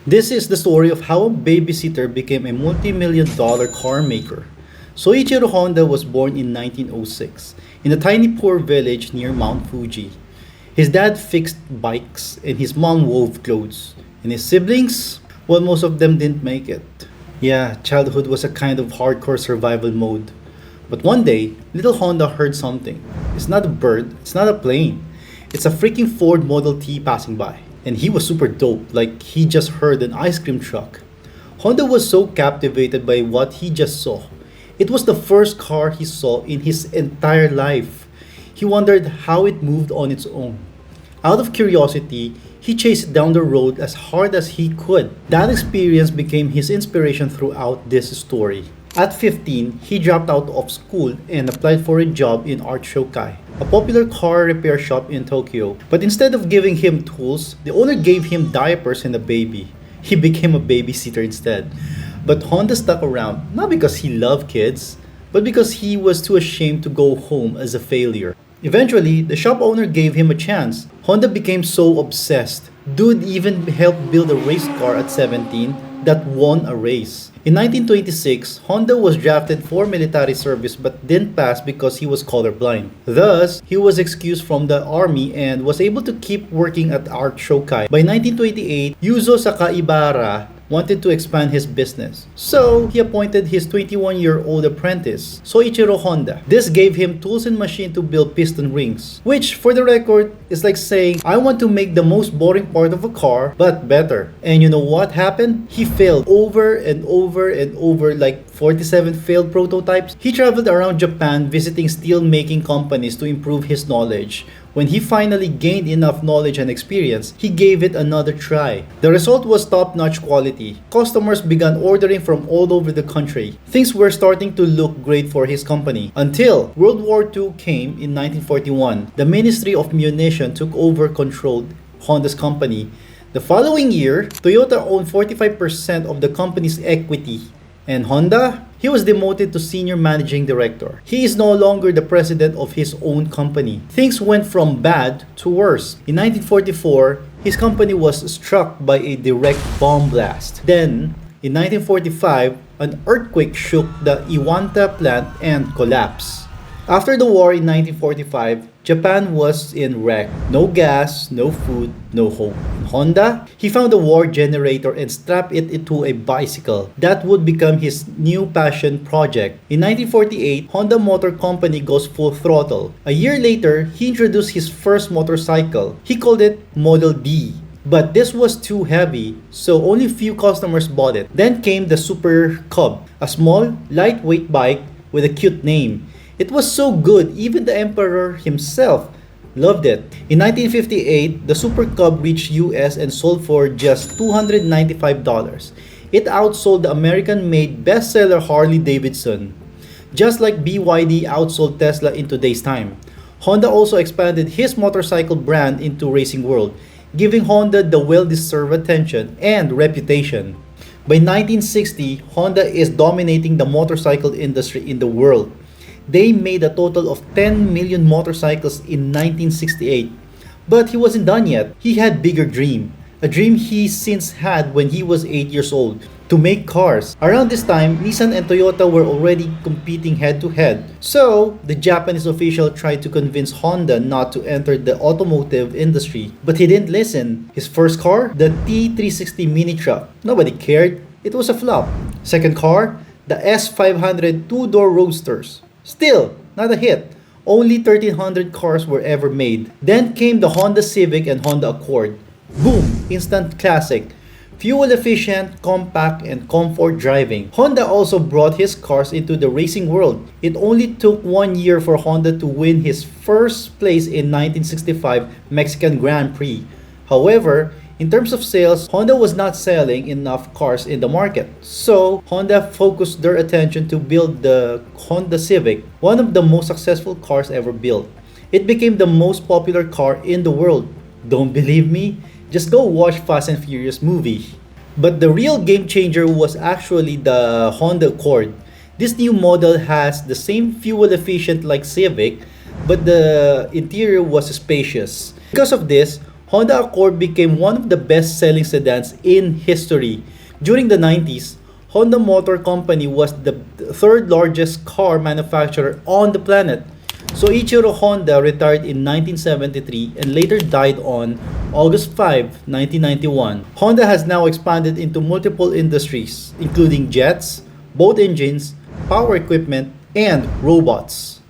This is the story of how a babysitter became a multi-million dollar car maker. Soichiro Honda was born in 1906 in a tiny poor village near Mount Fuji. His dad fixed bikes and his mom wove clothes. And his siblings? Well, most of them didn't make it. Yeah, childhood was a kind of hardcore survival mode. But one day, little Honda heard something. It's not a bird, it's not a plane. It's a freaking Ford Model T passing by. And he was super dope, like he just heard an ice cream truck. Honda was so captivated by what he just saw. It was the first car he saw in his entire life. He wondered how it moved on its own. Out of curiosity, he chased it down the road as hard as he could. That experience became his inspiration throughout this story. At 15, he dropped out of school and applied for a job in Art Shokai, a popular car repair shop in Tokyo. But instead of giving him tools, the owner gave him diapers and a baby. He became a babysitter instead. But Honda stuck around, not because he loved kids, but because he was too ashamed to go home as a failure. Eventually, the shop owner gave him a chance. Honda became so obsessed. Dude even helped build a race car at 17 that won a race. In 1926, Honda was drafted for military service but didn't pass because he was colorblind. Thus, he was excused from the army and was able to keep working at Art Shokai. By 1928, Yuzo Sakaibara wanted to expand his business. So, he appointed his 21-year-old apprentice, Soichiro Honda. This gave him tools and machine to build piston rings, which, for the record, is like saying, I want to make the most boring part of a car, but better. And you know what happened? He failed over and over and over, like 47 failed prototypes. He traveled around Japan visiting steel-making companies to improve his knowledge. When he finally gained enough knowledge and experience, he gave it another try. The result was top-notch quality. Customers began ordering from all over the country. Things were starting to look great for his company. Until World War II came in 1941. The Ministry of Munition took over control Honda's company. The following year, Toyota owned 45% of the company's equity. And Honda? He was demoted to senior managing director. He is no longer the president of his own company. Things went from bad to worse. In 1944, his company was struck by a direct bomb blast. Then, in 1945, an earthquake shook the Iwanta plant and collapsed. After the war in 1945, Japan was in wreck. No gas, no food, no home. Honda? He found a war generator and strapped it into a bicycle. That would become his new passion project. In 1948, Honda Motor Company goes full throttle. A year later, he introduced his first motorcycle. He called it Model D. But this was too heavy, so only few customers bought it. Then came the Super Cub, a small, lightweight bike with a cute name. It was so good, even the emperor himself loved it. In 1958, the Super Cub reached US and sold for just $295. It outsold the American-made bestseller Harley Davidson. Just like BYD outsold Tesla in today's time. Honda also expanded his motorcycle brand into racing world, giving Honda the well-deserved attention and reputation. By 1960, Honda is dominating the motorcycle industry in the world. They made a total of 10 million motorcycles in 1968. But he wasn't done yet. He had bigger dream. A dream he since had when he was 8 years old. To make cars. Around this time, Nissan and Toyota were already competing head to head. So, the Japanese official tried to convince Honda not to enter the automotive industry. But he didn't listen. His first car? The T360 mini truck. Nobody cared. It was a flop. Second car? The S500 two-door roadsters. Still, not a hit. Only 1,300 cars were ever made. Then came the Honda Civic and Honda Accord. Boom! Instant classic. Fuel efficient, compact, and comfort driving. Honda also brought his cars into the racing world. It only took 1 year for Honda to win his first place in 1965 Mexican Grand Prix. However, in terms of sales, Honda was not selling enough cars in the market. So, Honda focused their attention to build the Honda Civic, one of the most successful cars ever built. It became the most popular car in the world. Don't believe me? Just go watch Fast and Furious movie. But the real game changer was actually the Honda Accord. This new model has the same fuel efficient like Civic, but the interior was spacious. Because of this, Honda Accord became one of the best-selling sedans in history. During the 90s, Honda Motor Company was the third largest car manufacturer on the planet. Soichiro Honda retired in 1973 and later died on August 5, 1991. Honda has now expanded into multiple industries, including jets, boat engines, power equipment, and robots.